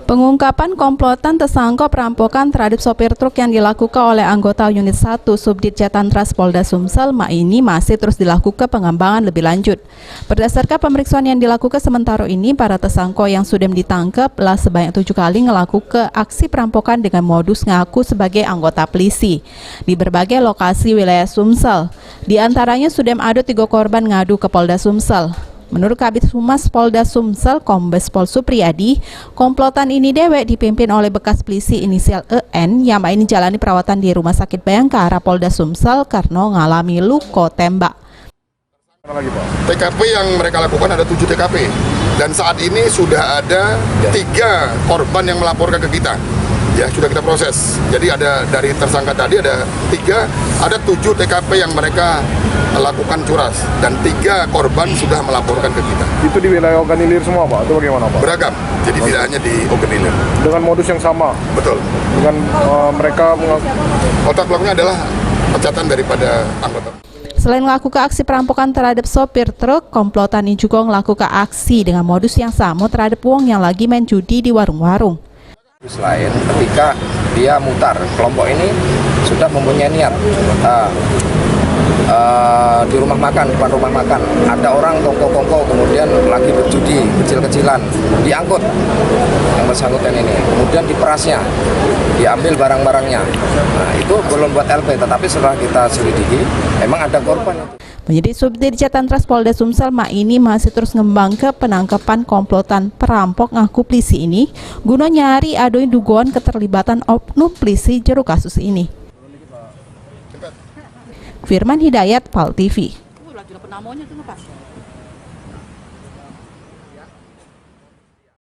Pengungkapan komplotan tersangka perampokan terhadap sopir truk yang dilakukan oleh anggota Unit 1 Subdit Jatantras Polda Sumsel ini masih terus dilakukan pengembangan lebih lanjut. Berdasarkan pemeriksaan yang dilakukan sementara ini, para tersangka yang sudah ditangkap telah sebanyak 7 kali melakukan aksi perampokan dengan modus ngaku sebagai anggota polisi di berbagai lokasi wilayah Sumsel. Di antaranya sudah ada 3 korban ngadu ke Polda Sumsel. Menurut Kabid Humas Polda Sumsel, Kombes Pol Supriyadi, komplotan ini dewek dipimpin oleh bekas polisi inisial EN yang ini jalani perawatan di Rumah Sakit Bayangkara Polda Sumsel karena mengalami luka tembak. TKP yang mereka lakukan ada 7 TKP dan saat ini sudah ada 3 korban yang melaporkan ke kita. Ya, sudah kita proses. Jadi ada dari tersangka tadi ada 7 TKP yang mereka lakukan curas dan 3 korban sudah melaporkan ke kita. Itu di wilayah Oganilir semua, Pak? Atau bagaimana, Pak? Beragam, jadi tidak hanya di Oganilir. Dengan modus yang sama? Betul. Dengan mereka otak pelakunya adalah pecatan daripada anggota. Selain melakukan aksi perampokan terhadap sopir truk, komplotan ini juga melakukan aksi dengan modus yang sama terhadap wong yang lagi main judi di warung-warung. Selain ketika dia mutar, kelompok ini sudah mempunyai niat di rumah makan, depan rumah makan ada orang kongko-kongko kemudian lagi berjudi kecil-kecilan, diangkut yang bersangkutan ini, kemudian diperasnya, diambil barang-barangnya. Nah, itu belum buat LP, tetapi setelah kita selidiki memang ada korban. Penyidik Subdit Jatantras Polda Sumsel ini masih terus ngembangkan penangkapan komplotan perampok ngaku polisi ini guna nyari adoi dugaan keterlibatan oknum polisi jero kasus ini. Firman Hidayat, PAL TV.